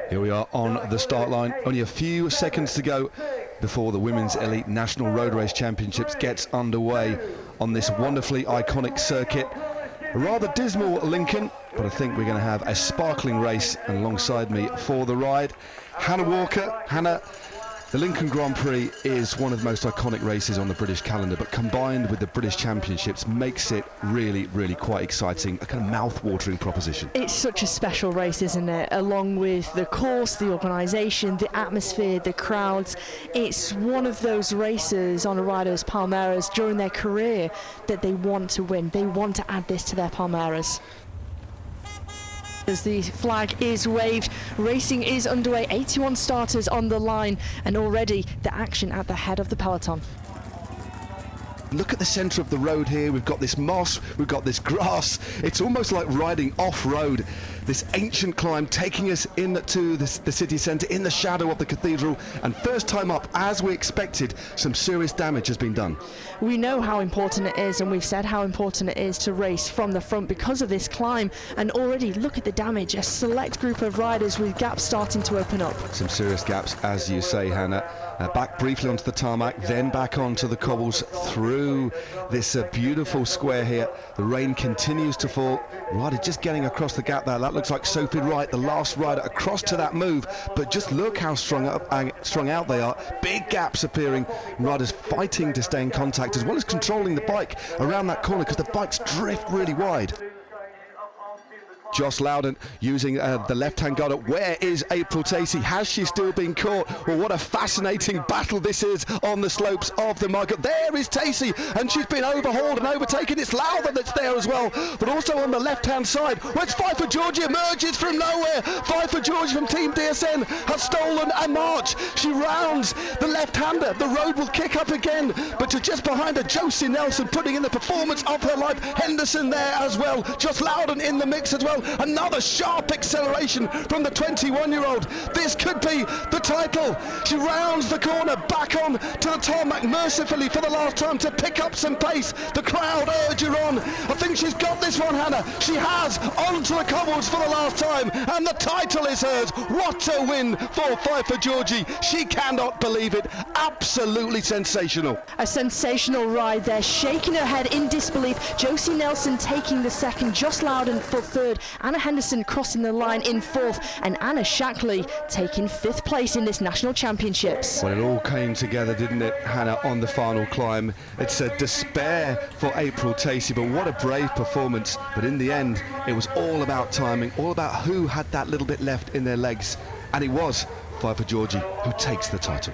Here we are on the start line, only a few seconds to go before the Women's Elite National Road Race Championships gets underway on this wonderfully iconic circuit. A rather dismal Lincoln, but I think we're going to have a sparkling race, and alongside me for the ride, Hannah Walker. Hannah, the Lincoln Grand Prix is one of the most iconic races on the British calendar, but combined with the British Championships makes it really, really quite exciting, a kind of mouth-watering proposition. It's such a special race, isn't it? Along with the course, the organisation, the atmosphere, the crowds. It's one of those races on a rider's palmares during their career that they want to win. They want to add this to their palmares. As the flag is waved, racing is underway, 81 starters on the line, and already the action at the head of the peloton. Look at the centre of the road here. We've got this moss, we've got this grass. It's almost like riding off-road. This ancient climb taking us into the city centre in the shadow of the cathedral, and first time up, as we expected, some serious damage has been done. We know how important it is, and we've said how important it is to race from the front because of this climb, and already look at the damage. A select group of riders with gaps starting to open up. Some serious gaps, as you say, Hannah. Back briefly onto the tarmac, then back onto the cobbles through this beautiful square here. The rain continues to fall. Rider just getting across the gap there. That looks like Sophie Wright, the last rider across to that move. But just look how strung out they are. Big gaps appearing. Riders fighting to stay in contact as well as controlling the bike around that corner because the bikes drift really wide. Joss Loudon using the left-hand guard. Where is April Tacey? Has she still been caught? Well, what a fascinating battle this is on the slopes of the market. There is Tacey, and she's been overhauled and overtaken. It's Loudon that's there as well, but also on the left-hand side. Well, it's Fight for Georgie emerges from nowhere. Fight for Georgie from Team DSN has stolen a march. She rounds the left-hander. The road will kick up again, but to just behind her, Josie Nelson putting in the performance of her life. Henderson there as well. Joss Loudon in the mix as well. Another sharp acceleration from the 21-year-old. This could be the title. She rounds the corner, back on to the tarmac mercifully for the last time to pick up some pace. The crowd urge her on. I think she's got this one, Hannah. She has, onto the cobbles for the last time, and the title is hers. What a win for Fight for Georgie. She cannot believe it. Absolutely sensational. A sensational ride there, shaking her head in disbelief. Josie Nelson taking the second, Joss Loudon for third, Anna Henderson crossing the line in fourth, and Anna Shackley taking fifth place in this national championships. Well, it all came together, didn't it, Hannah, on the final climb. It's a despair for April Tacey, but what a brave performance. But in the end, it was all about timing, all about who had that little bit left in their legs, and it was Fight for Georgie who takes the title.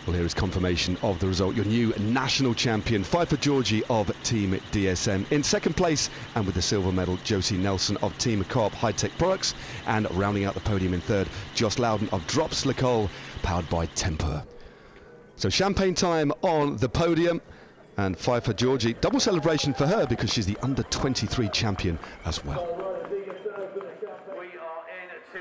Well, here is confirmation of the result. Your new national champion, Fight for Georgie of Team DSM. In second place, and with the silver medal, Josie Nelson of Team Co-op High Tech Products. And rounding out the podium in third, Joss Loudon of Drops Le Col, powered by Tempur. So champagne time on the podium. And Fight for Georgie, double celebration for her because she's the under-23 champion as well.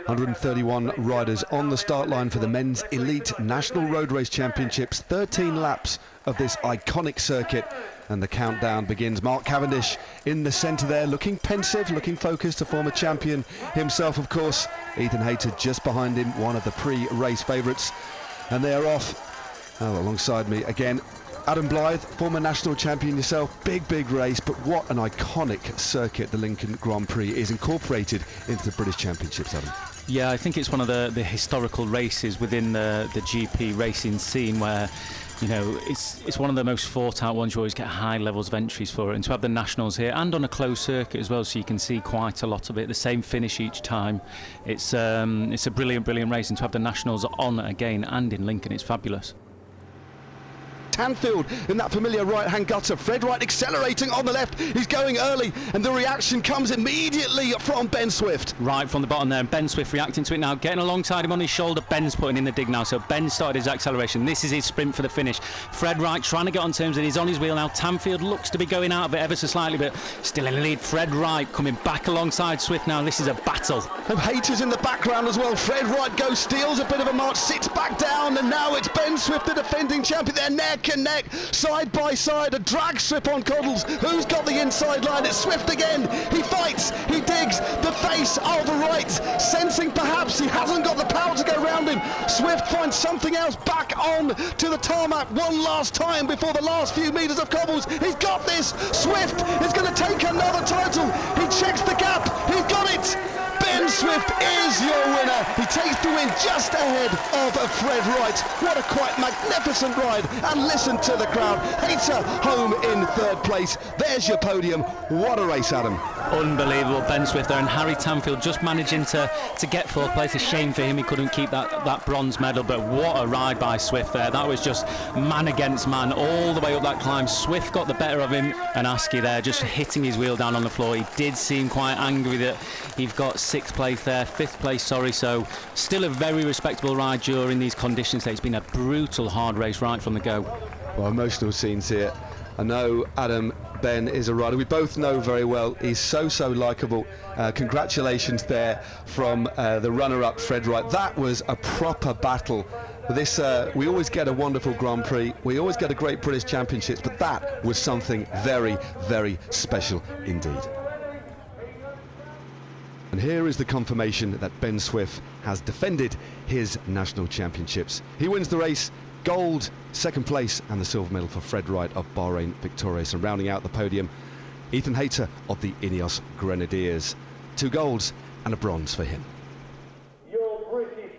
131 riders on the start line for the Men's Elite National Road Race Championships. 13 laps of this iconic circuit, and the countdown begins. Mark Cavendish in the centre there, looking pensive, looking focused, a former champion himself, of course. Ethan Hayter just behind him, one of the pre-race favourites. And they are off. Oh, alongside me again, Adam Blythe, former national champion yourself. Big race, but what an iconic circuit the Lincoln Grand Prix is, incorporated into the British Championships, Adam. Yeah, I think it's one of the historical races within the GP racing scene where, you know, it's one of the most fought out ones. You always get high levels of entries for it, and to have the nationals here and on a closed circuit as well, so you can see quite a lot of it, the same finish each time. It's a brilliant race, and to have the nationals on again and in Lincoln, it's fabulous. Tanfield in that familiar right-hand gutter. Fred Wright accelerating on the left. He's going early, and the reaction comes immediately from Ben Swift. Right from the bottom there, and Ben Swift reacting to it now, getting alongside him on his shoulder. Ben's putting in the dig now, so Ben started his acceleration. This is his sprint for the finish. Fred Wright trying to get on terms, and he's on his wheel now. Tanfield looks to be going out of it ever so slightly, but still in the lead. Fred Wright coming back alongside Swift now. This is a battle. And Hayter's in the background as well. Fred Wright goes, steals a bit of a march, sits back down, and now it's Ben Swift, the defending champion. They're neck neck and neck, side by side, a drag strip on Coddles. Who's got the inside line? It's Swift again. He fights, he digs the face of the right, sensing perhaps he hasn't got the power to go round him. Swift finds something else, back on to the tarmac one last time before the last few metres of cobbles. He's got this. Swift is going to take another title. He checks the gap. He's got it. Ben Swift is your winner. He takes the win just ahead of Fred Wright. What a quite magnificent ride. And listen to the crowd. Hayter home in third place. There's your podium. What a race, Adam. Unbelievable, Ben Swift there, and Harry Tanfield just managing to get fourth place. A shame for him he couldn't keep that bronze medal, but what a ride by Swift there. That was just man against man all the way up that climb. Swift got the better of him, and Askey there just hitting his wheel down on the floor. He did seem quite angry that he'd got fifth place, sorry, so still a very respectable ride during these conditions. It's been a brutal hard race right from the go. Well, emotional scenes here. I know Adam, Ben is a rider we both know very well. He's so likeable. Congratulations there from the runner-up Fred Wright. That was a proper battle. This we always get a wonderful Grand Prix, we always get a great British Championships, but that was something very special indeed. And here is the confirmation that Ben Swift has defended his national championships. He wins the race, gold, second place, and the silver medal for Fred Wright of Bahrain Victorious. And rounding out the podium, Ethan Hayter of the Ineos Grenadiers. 2 golds and a bronze for him.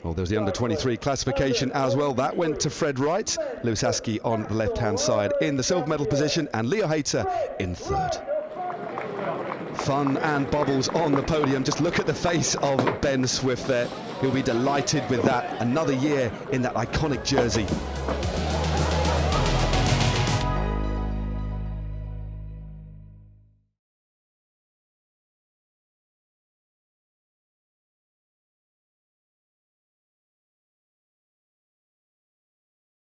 Well, there was the under-23 classification as well. That went to Fred Wright. Lewis Askey on the left-hand side in the silver medal position, and Leo Hayter in third. Fun and bubbles on the podium. Just look at the face of Ben Swift there. He'll be delighted with that. Another year in that iconic jersey.